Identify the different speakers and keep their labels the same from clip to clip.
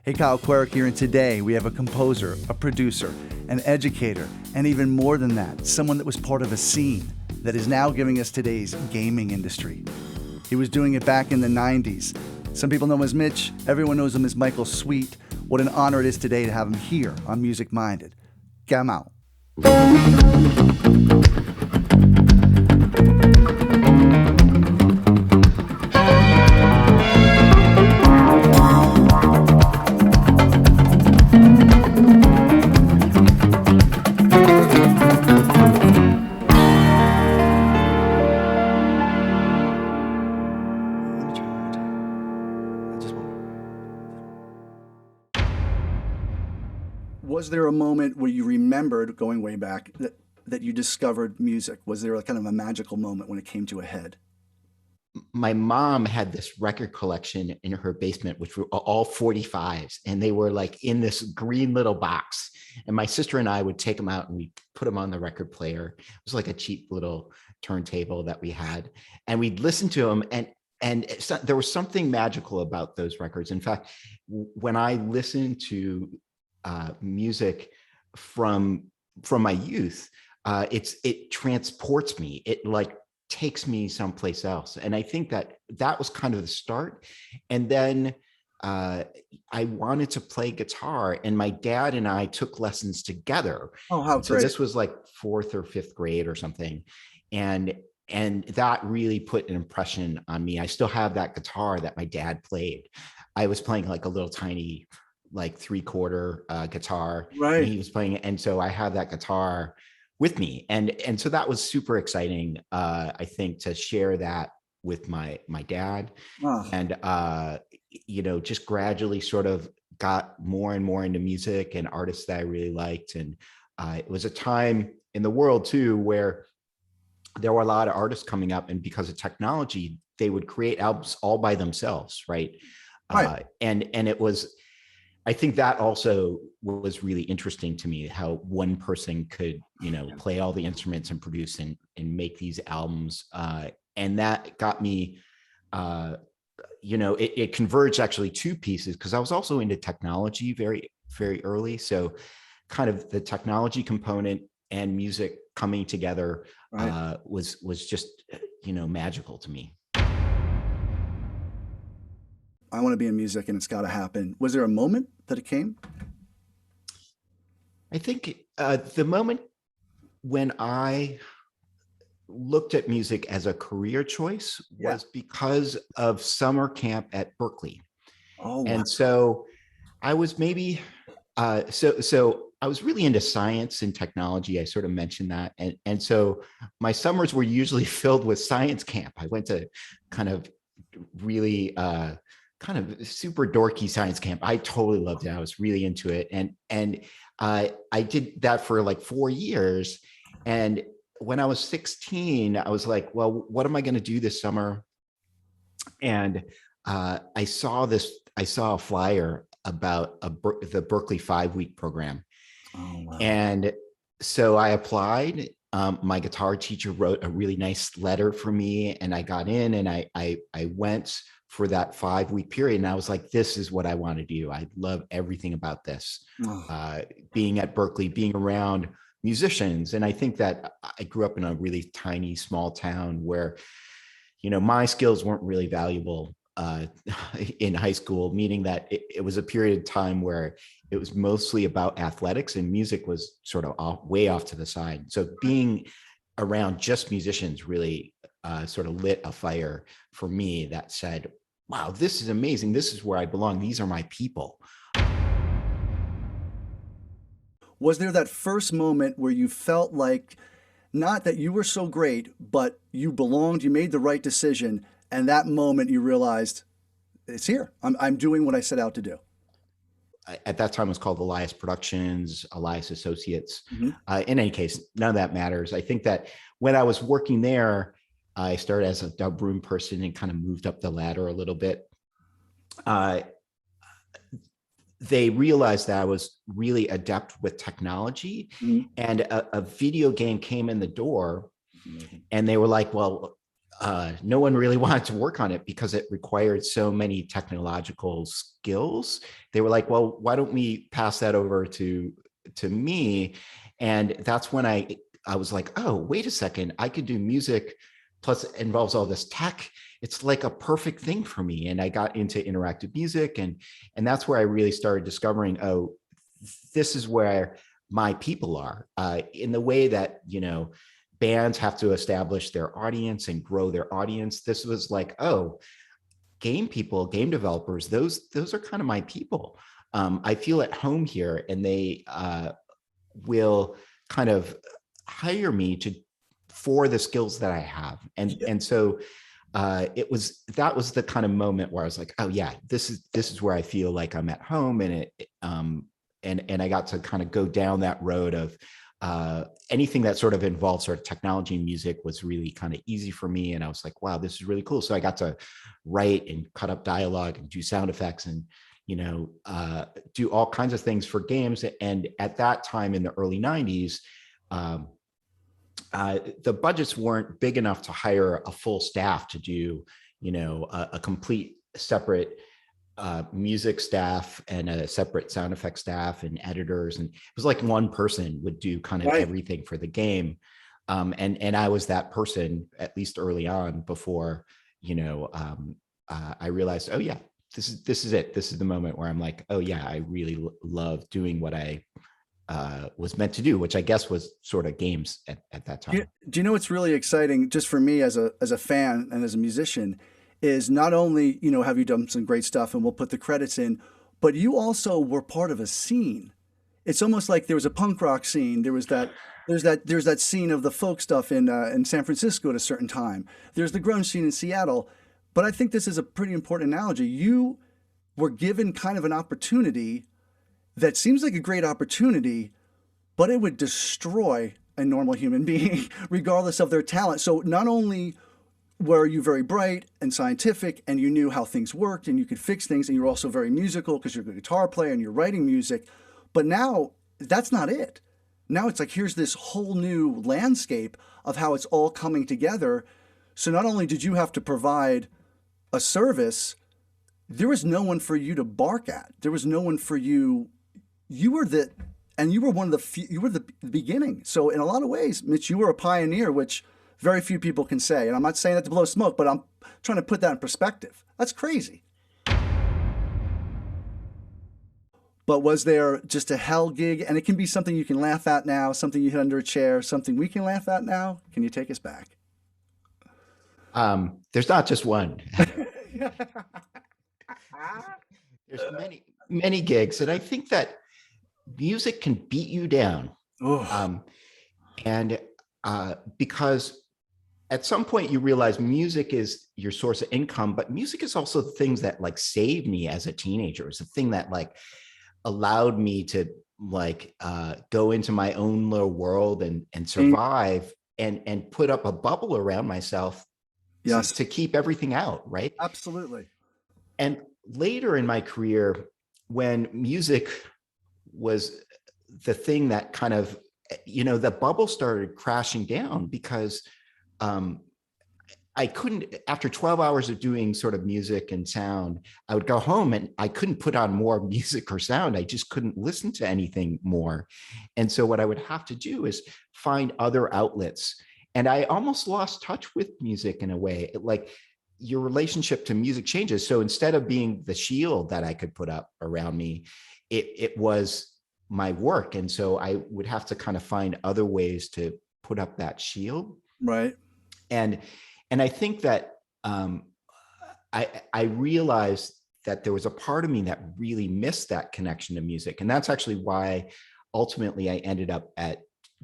Speaker 1: Hey, Kyle Querec here, and today we have a composer, a producer, an educator, and even more than that, someone that was part of a scene that is now giving us today's gaming industry. He was doing it back in the 90s. Some people know him as Mitch, everyone knows him as Michael Sweet. What an honor it is today to have him here on Music Minded. Get him out. Was there a moment where you remembered, going way back, that you discovered music? Was there a kind of a magical moment when it came to a head?
Speaker 2: My mom had this record collection in her basement, which were all 45s, and they were like in this green little box. And my sister and I would take them out and we put them on the record player. It was like a cheap little turntable that we had, and we'd listen to them. And there was something magical about those records. In fact, when I listened to music from my youth, it transports me. It like takes me someplace else. And I think that was kind of the start. And then I wanted to play guitar, and my dad and I took lessons together.
Speaker 1: Oh, how great.
Speaker 2: So this was like 4th or 5th grade or something. And that really put an impression on me. I still have that guitar that my dad played. I was playing like a little tiny, like 3/4 guitar,
Speaker 1: Right.
Speaker 2: and he was playing it. And so I have that guitar with me. And so that was super exciting, I think, to share that with my dad.
Speaker 1: Oh.
Speaker 2: And, just gradually sort of got more and more into music and artists that I really liked. And it was a time in the world too, where there were a lot of artists coming up, and because of technology, they would create albums all by themselves. Right.
Speaker 1: Right.
Speaker 2: And it was, I think that also was really interesting to me, how one person could, play all the instruments and produce and make these albums. And that got me, it converged actually 2 pieces, because I was also into technology very, very early. So kind of the technology component and music coming together was just, magical to me.
Speaker 1: I want to be in music and it's got to happen. Was there a moment that it came?
Speaker 2: I think the moment when I looked at music as a career choice was because of summer camp at Berkeley.
Speaker 1: Oh, wow.
Speaker 2: And so I was maybe, so I was really into science and technology. I sort of mentioned that. And so my summers were usually filled with science camp. I went to kind of really, kind of super dorky science camp. I totally loved it. I was really into it. And I did that for like 4 years. And when I was 16, I was like, well, what am I going to do this summer? And I saw a flyer about the Berkeley 5-week program.
Speaker 1: Oh, wow.
Speaker 2: And so I applied. My guitar teacher wrote a really nice letter for me, and I got in, and I went for that 5-week period. And I was like, this is what I want to do. I love everything about this. Being at Berkeley, being around musicians. And I think that I grew up in a really tiny, small town where, my skills weren't really valuable in high school, meaning that it was a period of time where it was mostly about athletics, and music was sort of way off to the side. So being around just musicians really sort of lit a fire for me that said, wow, this is amazing. This is where I belong. These are my people.
Speaker 1: Was there that first moment where you felt like, not that you were so great, but you belonged, you made the right decision, and that moment you realized, it's here. I'm doing what I set out to do?
Speaker 2: At that time, it was called Elias Productions, Elias Associates.
Speaker 1: Mm-hmm.
Speaker 2: In any case, none of that matters. I think that when I was working there, I started as a dub room person and kind of moved up the ladder a little bit. They realized that I was really adept with technology, and a video game came in the door, and they were like, well, no one really wanted to work on it because it required so many technological skills. They were like, well, why don't we pass that over to me? And that's when I was like, oh, wait a second, I could do music plus it involves all this tech. It's like a perfect thing for me. And I got into interactive music, and that's where I really started discovering, oh, this is where my people are, in the way that, bands have to establish their audience and grow their audience. This was like, oh, game people, game developers, those are kind of my people. I feel at home here, and they will kind of hire me for the skills that I have. And so that was the kind of moment where I was like, oh yeah, this is where I feel like I'm at home. And and I got to kind of go down that road of anything that sort of involved sort of technology and music was really kind of easy for me. And I was like, wow, this is really cool. So I got to write and cut up dialogue and do sound effects and, do all kinds of things for games. And at that time in the early 90s, the budgets weren't big enough to hire a full staff to do, a complete separate music staff and a separate sound effect staff and editors. And it was like one person would do kind of everything for the game. And I was that person, at least early on, before, I realized, oh yeah, this is it. This is the moment where I'm like, oh yeah, I really love doing what I was meant to do, which I guess was sort of games at that time.
Speaker 1: Do you know what's really exciting, just for me as a fan and as a musician, is not only, have you done some great stuff and we'll put the credits in, but you also were part of a scene. It's almost like there was a punk rock scene. There's that scene of the folk stuff in San Francisco at a certain time. There's the grunge scene in Seattle. But I think this is a pretty important analogy. You were given kind of an opportunity that seems like a great opportunity, but it would destroy a normal human being regardless of their talent. So not only were you very bright and scientific and you knew how things worked and you could fix things, and you're also very musical because you're a guitar player and you're writing music, but now that's not it. Now it's like, here's this whole new landscape of how it's all coming together. So not only did you have to provide a service, there was no one for you to bark at. There was no one for you. You were one of the few, you were the beginning. So in a lot of ways, Mitch, you were a pioneer, which very few people can say. And I'm not saying that to blow smoke, but I'm trying to put that in perspective. That's crazy. But was there just a hell gig? And it can be something you can laugh at now, something you hit under a chair, something we can laugh at now. Can you take us back?
Speaker 2: There's not just one. There's many gigs, and I think that music can beat you down. And because at some point you realize music is your source of income, but music is also the things that like saved me as a teenager. It's the thing that like allowed me to like go into my own little world and survive and put up a bubble around myself. Yes. To keep everything out, right?
Speaker 1: Absolutely.
Speaker 2: And later in my career, when music was the thing that kind of, the bubble started crashing down because I couldn't, after 12 hours of doing sort of music and sound, I would go home and I couldn't put on more music or sound. I just couldn't listen to anything more. And so what I would have to do is find other outlets. And I almost lost touch with music in a way. Like your relationship to music changes. So instead of being the shield that I could put up around me, it was my work. And so I would have to kind of find other ways to put up that shield.
Speaker 1: Right.
Speaker 2: And I think that I realized that there was a part of me that really missed that connection to music. And that's actually why ultimately I ended up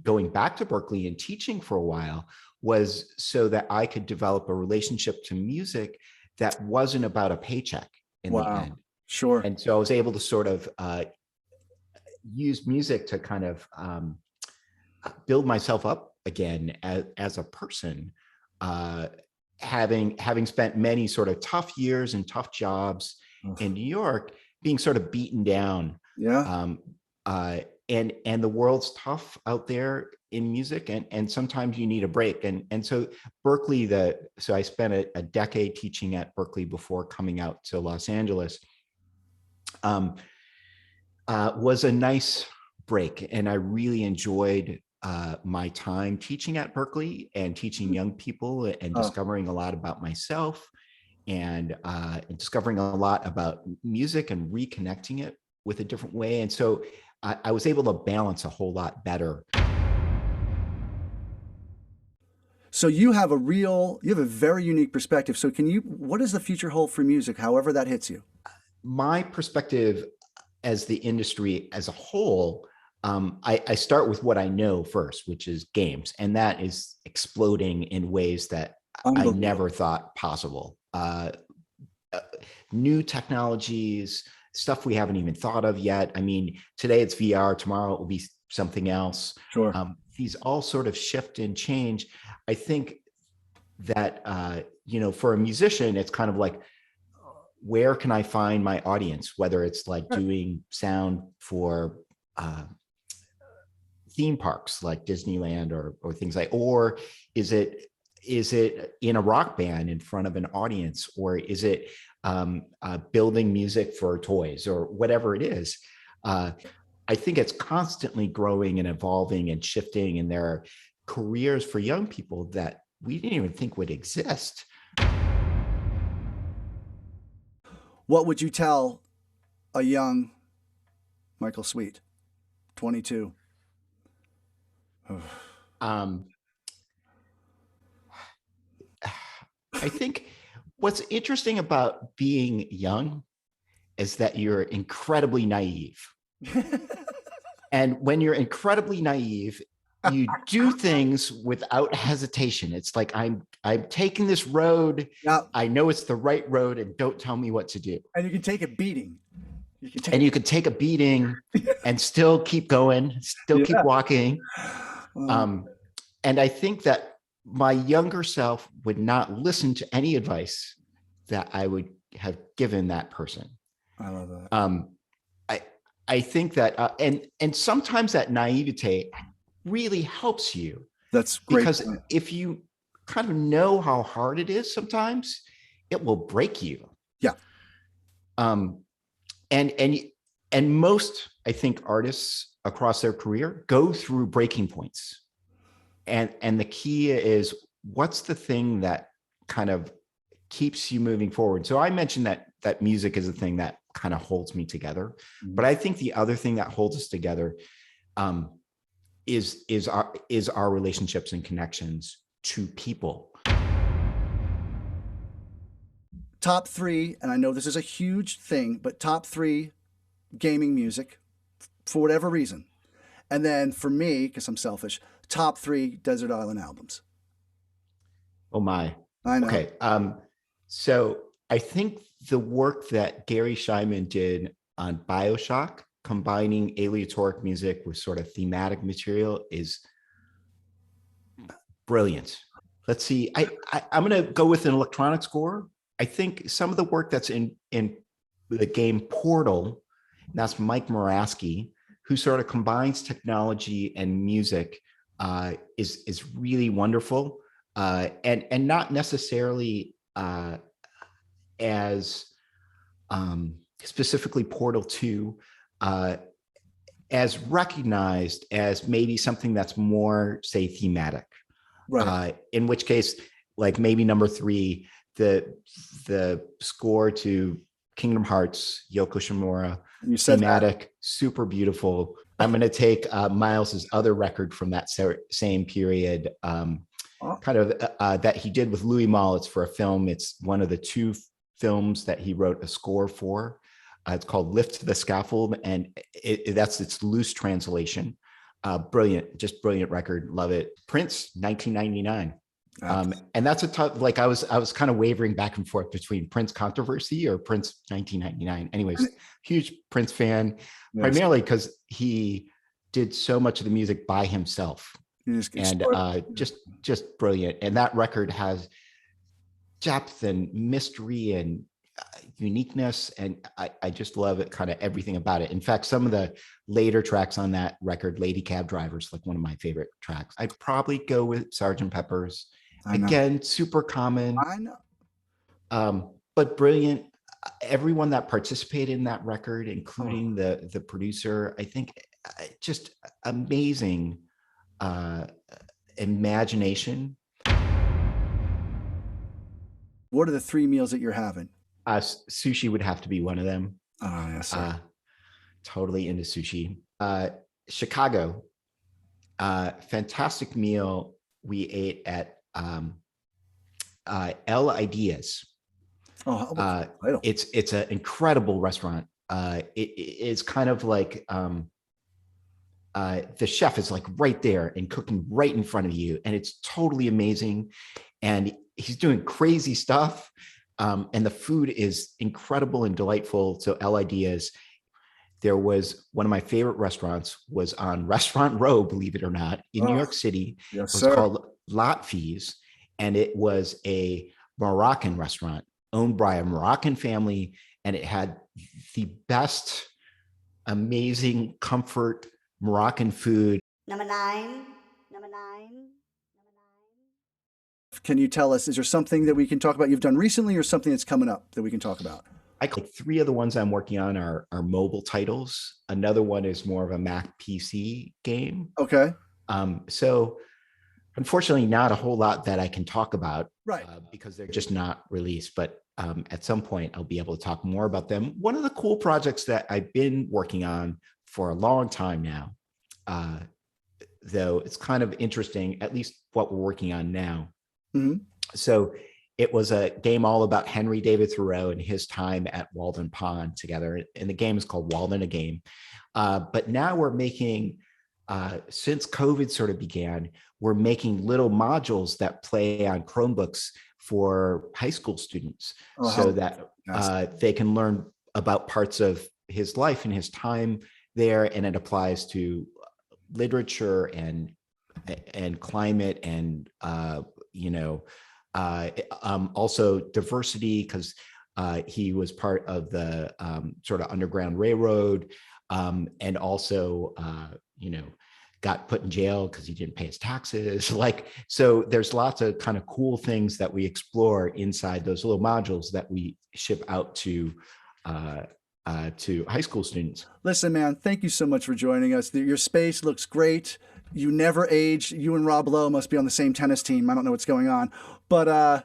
Speaker 2: going back to Berkeley and teaching for a while, was so that I could develop a relationship to music that wasn't about a paycheck in the end.
Speaker 1: Sure.
Speaker 2: And so I was able to sort of use music to kind of build myself up again as a person, having spent many sort of tough years and tough jobs in New York, being sort of beaten down.
Speaker 1: Yeah.
Speaker 2: And the world's tough out there in music, and sometimes you need a break. And so Berkeley, so I spent a decade teaching at Berkeley before coming out to Los Angeles, was a nice break. And I really enjoyed my time teaching at Berkeley and teaching young people and discovering a lot about myself and discovering a lot about music and reconnecting it with a different way. And so I was able to balance a whole lot better.
Speaker 1: So you have a very unique perspective. So what does the future hold for music, however that hits you?
Speaker 2: My perspective as the industry as a whole, I start with what I know first, which is games. And that is exploding in ways that I never thought possible. New technologies, stuff we haven't even thought of yet. I mean, today it's VR, tomorrow it will be something else.
Speaker 1: Sure.
Speaker 2: These all sort of shift and change. I think that, for a musician, it's kind of like, where can I find my audience? Whether it's like doing sound for theme parks like Disneyland or things like, or is it in a rock band in front of an audience, or is it building music for toys or whatever it is? I think it's constantly growing and evolving and shifting, and there are careers for young people that we didn't even think would exist.
Speaker 1: What would you tell a young Michael Sweet, 22?
Speaker 2: I think what's interesting about being young is that you're incredibly naive. And when you're incredibly naive, you do things without hesitation. It's like, I'm taking this road.
Speaker 1: Yep.
Speaker 2: I know it's the right road, and don't tell me what to do.
Speaker 1: And you can take a beating.
Speaker 2: You can take a beating and still keep going, keep walking. And I think that my younger self would not listen to any advice that I would have given that person.
Speaker 1: I love that.
Speaker 2: I think that, and sometimes that naivete really helps you. That's great. Because if you kind of know how hard it is, sometimes it will break you.
Speaker 1: Yeah.
Speaker 2: And most, I think, artists across their career go through breaking points. And the key is, what's the thing that kind of keeps you moving forward? So I mentioned that music is a thing that kind of holds me together. But I think the other thing that holds us together is our relationships and connections to people.
Speaker 1: Top 3, and I know this is a huge thing, but top 3 gaming music for whatever reason. And then for me, because I'm selfish, top 3 Desert Island albums.
Speaker 2: Oh my.
Speaker 1: I know.
Speaker 2: Okay. So I think the work that Gary Scheinman did on BioShock, combining aleatoric music with sort of thematic material, is brilliant. Let's see. I'm going to go with an electronic score. I think some of the work that's in the game Portal, and that's Mike Moraski, who sort of combines technology and music, is really wonderful, and not necessarily as specifically Portal 2 as recognized as maybe something that's more, say, thematic. Right. In which case, like maybe number 3, the score to Kingdom Hearts, Yoko Shimomura, thematic, that. Super beautiful. I'm going to take Miles's other record from that same period, kind of that he did with Louis Malle. It's for a film. It's one of the 2 films that he wrote a score for. It's called Lift to the Scaffold, and that's its loose translation. Brilliant, just brilliant record. Love it. Prince, 1999. And that's a tough, like I was kind of wavering back and forth between Prince Controversy or Prince 1999. Anyways, huge Prince fan, yes. Primarily because he did so much of the music by himself, and just brilliant. And that record has depth and mystery and uniqueness, and I just love it, kind of everything about it. In fact, some of the later tracks on that record, Lady Cab Driver's like one of my favorite tracks. I'd probably go with Sergeant Pepper's.
Speaker 1: I know.
Speaker 2: Again, super common,
Speaker 1: I know.
Speaker 2: but brilliant. Everyone that participated in that record, including the producer, I think just amazing imagination.
Speaker 1: What are the 3 meals that you're having?
Speaker 2: Sushi would have to be one of them.
Speaker 1: Oh, yes, sir.
Speaker 2: Totally into sushi. Chicago, fantastic meal we ate at El Ideas.
Speaker 1: Oh,
Speaker 2: It's an incredible restaurant. It's kind of like the chef is like right there and cooking right in front of you, and it's totally amazing. And he's doing crazy stuff, and the food is incredible and delightful. So El Ideas. There was one of my favorite restaurants was on Restaurant Row, believe it or not, in New York City.
Speaker 1: Yes,
Speaker 2: It was
Speaker 1: sir.
Speaker 2: called Lot Fees, and it was a Moroccan restaurant owned by a Moroccan family, and it had the best, amazing comfort Moroccan food.
Speaker 3: Number 9. Number 9.
Speaker 1: Can you tell us, is there something that we can talk about you've done recently or something that's coming up that we can talk about?
Speaker 2: Like 3 of the ones I'm working on are mobile titles. Another one is more of a Mac PC game.
Speaker 1: Okay.
Speaker 2: So unfortunately, not a whole lot that I can talk about,
Speaker 1: Right.
Speaker 2: Because they're just not released. But at some point, I'll be able to talk more about them. One of the cool projects that I've been working on for a long time now, though it's kind of interesting, at least what we're working on now.
Speaker 1: Mm-hmm.
Speaker 2: So it was a game all about Henry David Thoreau and his time at Walden Pond together. And the game is called Walden a Game. But now we're making, since COVID sort of began, we're making little modules that play on Chromebooks for high school students, so that they can learn about parts of his life and his time there. And it applies to literature and climate and, also diversity, because he was part of the sort of Underground Railroad, and also, got put in jail because he didn't pay his taxes. So there's lots of kind of cool things that we explore inside those little modules that we ship out to high school students.
Speaker 1: Listen, man, thank you so much for joining us. Your space looks great. You never age. You and Rob Lowe must be on the same tennis team. I don't know what's going on, but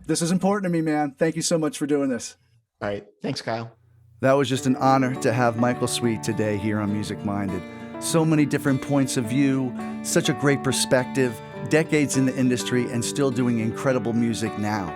Speaker 1: this is important to me, man. Thank you so much for doing this.
Speaker 2: All right. Thanks, Kyle.
Speaker 1: That was just an honor to have Michael Sweet today here on Music Minded. So many different points of view, such a great perspective, decades in the industry and still doing incredible music now.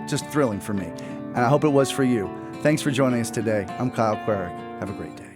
Speaker 1: Just thrilling for me. And I hope it was for you. Thanks for joining us today. I'm Kyle Querec. Have a great day.